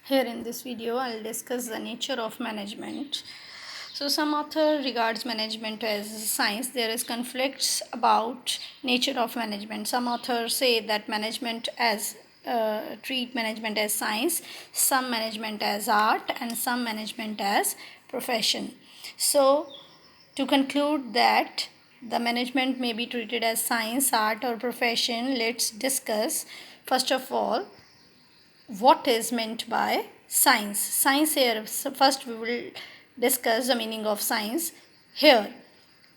Here in this video, I'll discuss the nature of management. So some author regards management as science. There is conflicts about nature of management. Some authors say that management as treat management as science, some management as art, and some management as profession. So to conclude that the management may be treated as science, art, or profession, let's discuss first of all what is meant by science. Science here, so first we will discuss the meaning of science. Here,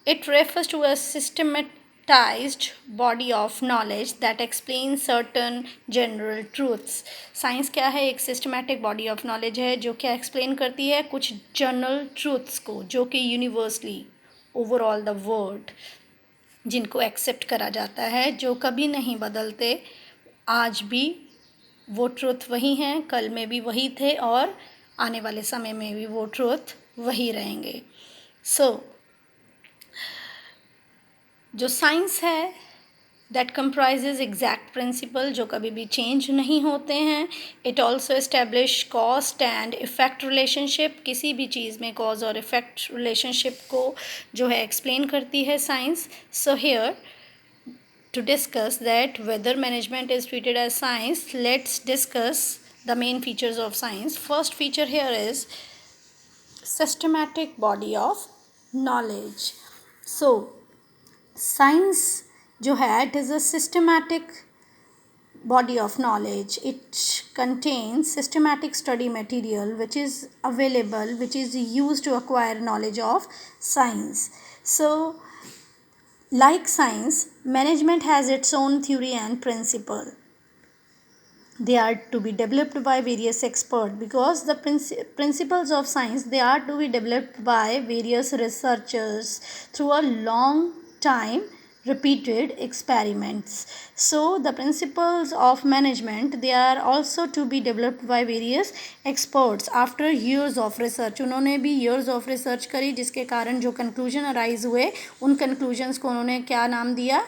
it refers to a systematized body of knowledge that explains certain general truths. Science क्या है? एक systematic body of knowledge है जो क्या explain करती है कुछ general truths को, जो कि यूनिवर्सली ओवरऑल द वर्ल्ड जिनको एक्सेप्ट करा जाता है, जो कभी नहीं बदलते, आज भी वो ट्रुथ वही हैं, कल में भी वही थे और आने वाले समय में भी वो ट्रुथ वही रहेंगे. सो जो साइंस है दैट कंप्राइजेज एग्जैक्ट प्रिंसिपल जो कभी भी चेंज नहीं होते हैं. It also establish cost and effect relationship. किसी भी चीज़ में कॉज और इफ़ेक्ट रिलेशनशिप को जो है एक्सप्लेन करती है science. So here to discuss that whether management is treated as science, let's discuss the main features of science. First feature here is systematic body of knowledge. So science जो है it is a systematic body of knowledge. It contains systematic study material which is available, which is used to acquire knowledge of science. So like science, management has its own theory and principle. They are to be developed by various experts because the principles of science, they are to be developed by various researchers through a long time repeated experiments. So the principles of management, they are also to be developed by various experts after years of research. उन्होंने भी years of research करी जिसके कारण जो conclusion arise हुए उन conclusions को उन्होंने क्या नाम दिया?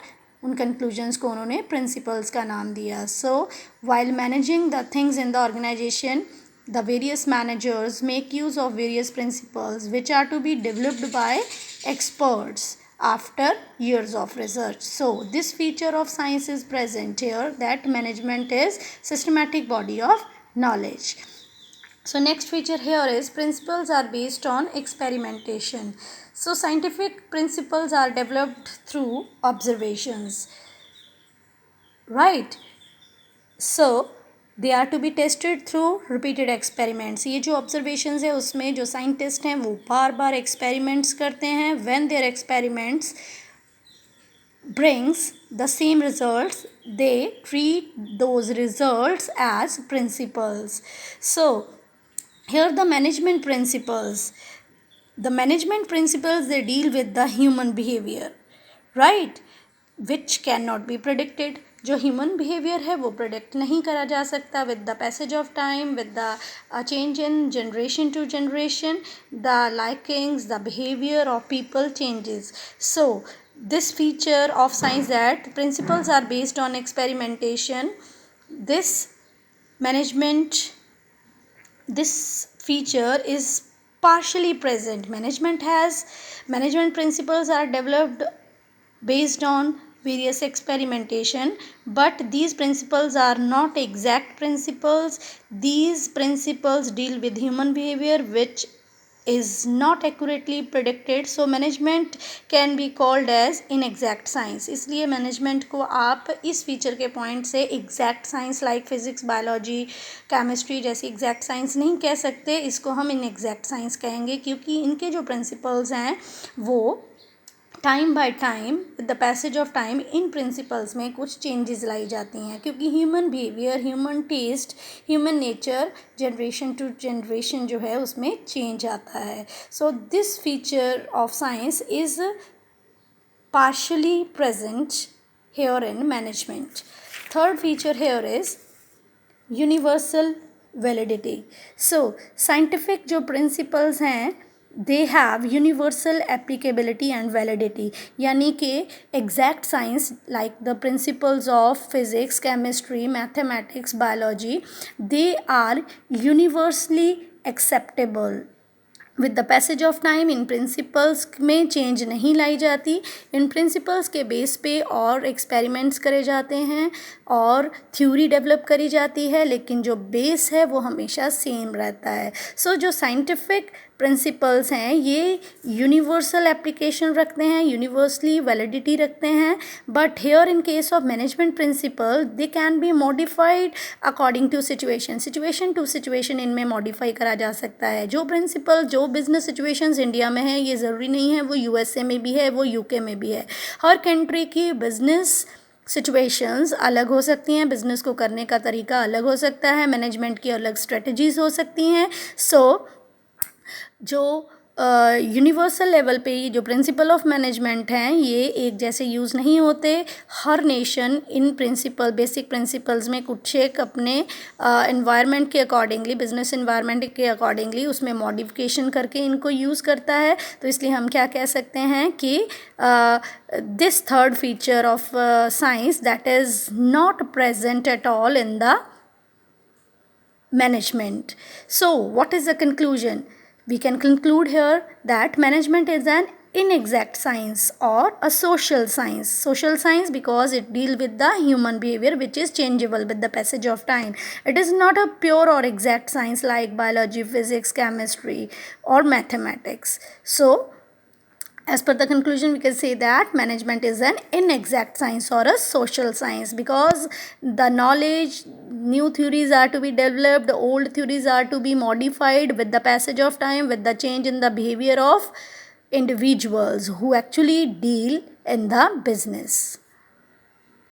उन conclusions को उन्होंने principles का नाम दिया. So while managing the things in the organization, the various managers make use of various principles which are to be developed by experts after years of research. So this feature of science is present here, that management is systematic body of knowledge. So next feature here is principles are based on experimentation. So scientific principles are developed through observations, right? So they are to be tested through repeated experiments. ये जो observations है उसमें जो scientist हैं वो बार बार experiments करते हैं. When there experiments brings the same results, they treat those results as principles. So here the management principles, they deal with the human behavior, right, which cannot be predicted. जो human behaviour है वो predict नहीं करा जा सकता. With the passage of time, with the change in generation to generation, the likings, the behaviour of people changes. So this feature of science, that principles are based on experimentation, this management, this feature is partially present. Management principles are developed based on various experimentation, but these principles are not exact principles. These principles deal with human behavior which is not accurately predicted. So management can be called as inexact science. इसलिए management को आप इस feature के point से exact science like physics, biology, chemistry जैसी exact science नहीं कह सकते. इसको हम inexact science कहेंगे क्योंकि इनके जो principles हैं वो time by time, with the passage of time, इन प्रिंसिपल्स में कुछ चेंजेस लाई जाती हैं क्योंकि human behaviour, human taste, human nature generation to generation जो है उसमें चेंज आता है. So this feature of science is partially present here in management. Third feature here is universal validity. So scientific जो principles हैं they have universal applicability and validity, यानी कि exact science like the principles of physics, chemistry, mathematics, biology, they are universally acceptable. With the passage of time इन principles में change नहीं लाई जाती, इन principles के बेस पे और एक्सपेरिमेंट्स करे जाते हैं और थ्योरी डेवलप करी जाती है, लेकिन जो बेस है वो हमेशा सेम रहता है। सो जो साइंटिफिक प्रिंसिपल्स हैं ये यूनिवर्सल एप्लीकेशन रखते हैं, यूनिवर्सली वैलिडिटी रखते हैं, but here in case of management principle they can be modified according to situation, situation to situation इनमें मॉडिफाई करा जा सकता है। जो प्रिंसिपल जो बिजनेस सिचुएशंस इंडिया में है ये ज़रूरी नहीं है वो यूएसए में भी है, वो यूके में भी है। हर कंट्री की बिजनेस सिचुएशंस अलग हो सकती हैं, बिजनेस को करने का तरीका अलग हो सकता है, मैनेजमेंट की अलग स्ट्रेटजीज हो सकती हैं। सो जो यूनिवर्सल लेवल पे जो प्रिंसिपल ऑफ मैनेजमेंट हैं ये एक जैसे यूज़ नहीं होते। हर nation in principle basic principles में कुछ एक अपने इन्वायरमेंट के अकॉर्डिंगली, बिजनेस इन्वायरमेंट के अकॉर्डिंगली उसमें मॉडिफिकेशन करके इनको यूज़ करता है। तो इसलिए हम क्या कह सकते हैं कि this third feature of science that is not present at all in the management. So what is the conclusion? We can conclude here that management is an inexact science or a social science. Social science because it deals with the human behavior which is changeable with the passage of time. It is not a pure or exact science like biology, physics, chemistry or mathematics. So as per the conclusion, we can say that management is an inexact science or a social science because the knowledge, new theories are to be developed, old theories are to be modified with the passage of time, with the change in the behavior of individuals who actually deal in the business.